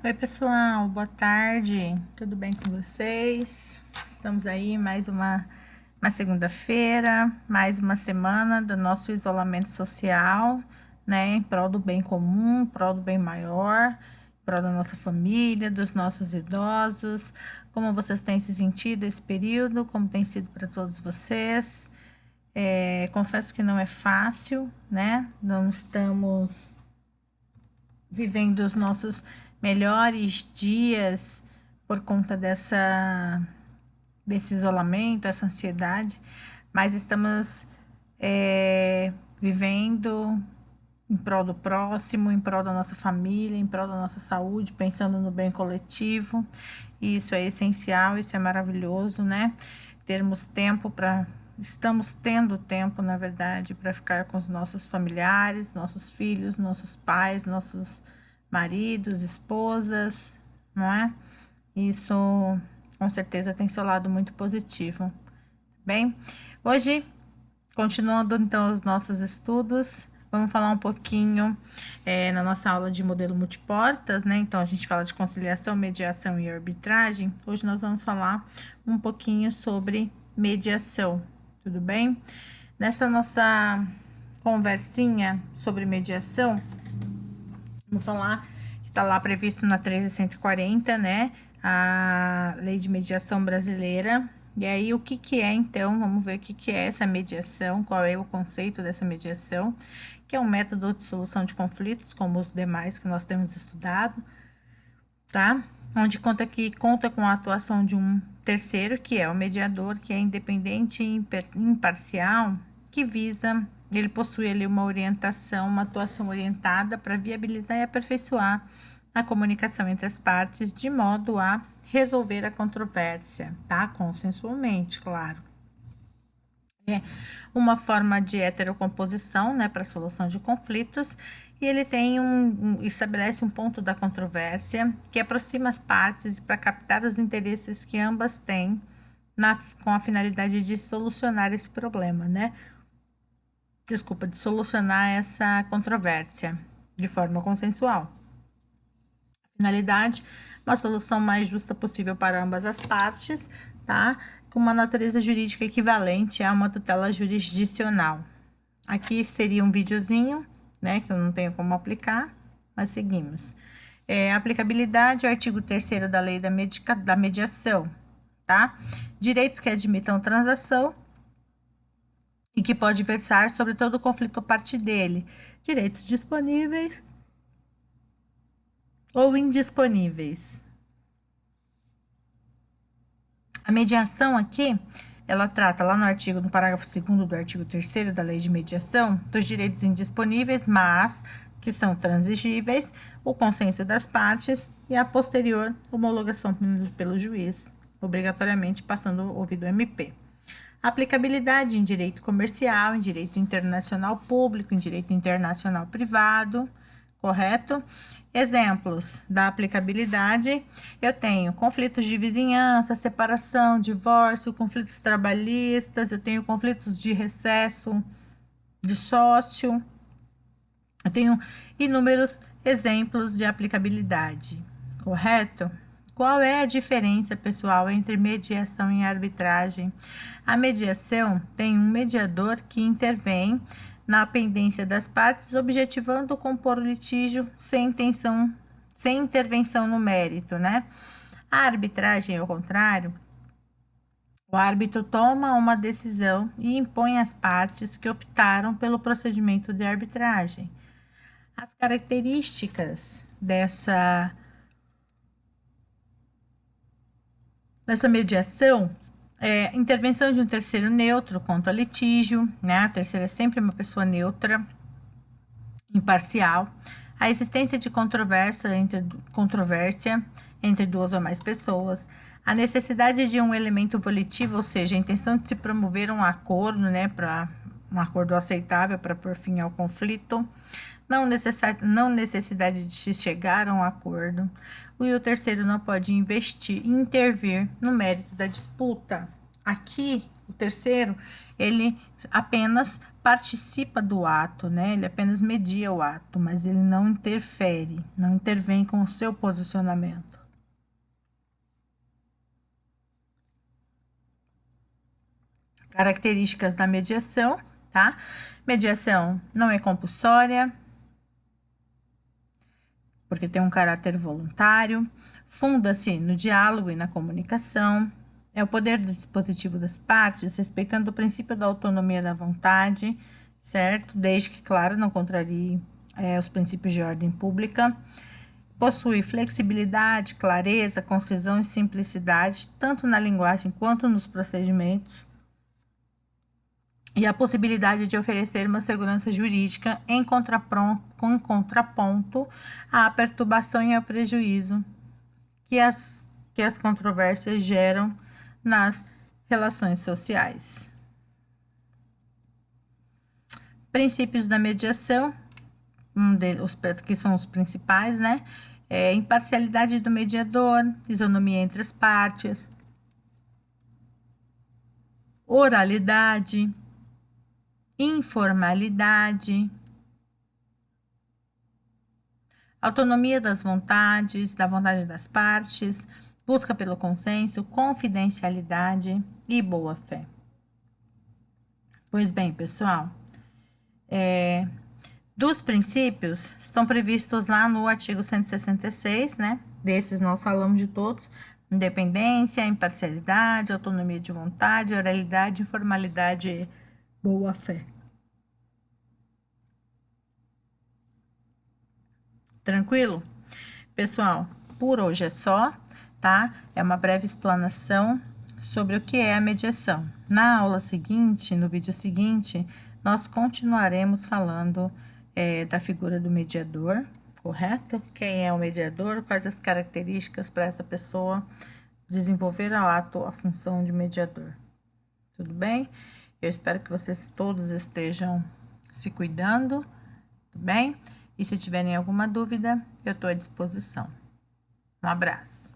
Oi, pessoal, boa tarde, tudo bem com vocês? Estamos aí mais uma segunda-feira, mais uma semana do nosso isolamento social, né? Em prol do bem comum, em prol do bem maior, em prol da nossa família, dos nossos idosos. Como vocês têm se sentido esse período? Como tem sido para todos vocês? Confesso que não é fácil, né? Não estamos vivendo os nossos melhores dias por conta desse isolamento, essa ansiedade, mas estamos vivendo em prol do próximo, em prol da nossa família, em prol da nossa saúde, pensando no bem coletivo. E isso é essencial, isso é maravilhoso, né? Termos tempo para Estamos tendo tempo, na verdade, para ficar com os nossos familiares, nossos filhos, nossos pais, nossos maridos, esposas, não é? Isso com certeza tem seu lado muito positivo. Bem, hoje, continuando então os nossos estudos, vamos falar um pouquinho na nossa aula de modelo multiportas, né? Então, a gente fala de conciliação, mediação e arbitragem. Hoje nós vamos falar um pouquinho sobre mediação, tudo bem? Nessa nossa conversinha sobre mediação, vamos falar que está lá previsto na 13.140, né? A Lei de Mediação Brasileira. E aí, o que que é, então? Vamos ver o que que é essa mediação, qual é o conceito dessa mediação, que é um método de solução de conflitos, como os demais que nós temos estudado, tá? Onde conta com a atuação de um terceiro, que é o mediador, que é independente e imparcial, que visa, ele possui ali uma orientação, uma atuação orientada para viabilizar e aperfeiçoar a comunicação entre as partes, de modo a resolver a controvérsia, tá? Consensualmente, claro. É uma forma de heterocomposição, né, para solução de conflitos, e ele tem estabelece um ponto da controvérsia que aproxima as partes para captar os interesses que ambas têm com a finalidade de solucionar esse problema, né? Desculpa, de solucionar essa controvérsia de forma consensual. Finalidade, uma solução mais justa possível para ambas as partes, tá? Com uma natureza jurídica equivalente a uma tutela jurisdicional. Aqui seria um videozinho, né, que eu não tenho como aplicar, mas seguimos. Aplicabilidade ao artigo 3º da Lei da Mediação, tá? Direitos que admitam transação e que pode versar sobre todo o conflito ou parte dele. Direitos disponíveis ou indisponíveis. A mediação aqui, ela trata lá no parágrafo 2º do artigo 3º da Lei de Mediação, dos direitos indisponíveis, mas que são transigíveis, o consenso das partes e a posterior homologação pelo juiz, obrigatoriamente passando ouvido MP. Aplicabilidade em direito comercial, em direito internacional público, em direito internacional privado, correto? Exemplos da aplicabilidade, eu tenho conflitos de vizinhança, separação, divórcio, conflitos trabalhistas, eu tenho conflitos de recesso de sócio, eu tenho inúmeros exemplos de aplicabilidade, correto? Qual é a diferença, pessoal, entre mediação e arbitragem? A mediação tem um mediador que intervém na pendência das partes, objetivando compor o litígio sem intervenção no mérito, né? A arbitragem, ao contrário, o árbitro toma uma decisão e impõe às partes que optaram pelo procedimento de arbitragem. As características dessa mediação intervenção de um terceiro neutro quanto a litígio, né? A terceira é sempre uma pessoa neutra, imparcial. A existência de controvérsia entre duas ou mais pessoas. A necessidade de um elemento volitivo, ou seja, a intenção de se promover um acordo, né? Para um acordo aceitável para pôr fim ao conflito. Não necessidade de se chegar a um acordo. E o terceiro não pode intervir no mérito da disputa. Aqui, o terceiro, ele apenas participa do ato, né? Ele apenas media o ato, mas ele não interfere, não intervém com o seu posicionamento. Características da mediação, tá? Mediação não é compulsória, porque tem um caráter voluntário, funda-se no diálogo e na comunicação, é o poder do dispositivo das partes, respeitando o princípio da autonomia da vontade, certo? Desde que, claro, não contrarie os princípios de ordem pública. Possui flexibilidade, clareza, concisão e simplicidade, tanto na linguagem quanto nos procedimentos, e a possibilidade de oferecer uma segurança jurídica em contraponto à perturbação e ao prejuízo que as controvérsias geram nas relações sociais. Princípios da mediação, que são os principais, né? Imparcialidade do mediador, isonomia entre as partes, oralidade, informalidade, autonomia das vontades, da vontade das partes, busca pelo consenso, confidencialidade e boa-fé. Pois bem, pessoal, dos princípios estão previstos lá no artigo 166, né? Desses nós falamos de todos: independência, imparcialidade, autonomia de vontade, oralidade, informalidade e boa-fé. Tranquilo? Pessoal, por hoje é só, tá? É uma breve explanação sobre o que é a mediação. Na aula seguinte, no vídeo seguinte, nós continuaremos falando da figura do mediador, correto? Quem é o mediador, quais as características para essa pessoa desenvolver ao ato a função de mediador. Tudo bem? Eu espero que vocês todos estejam se cuidando, tudo bem? E se tiverem alguma dúvida, eu estou à disposição. Um abraço.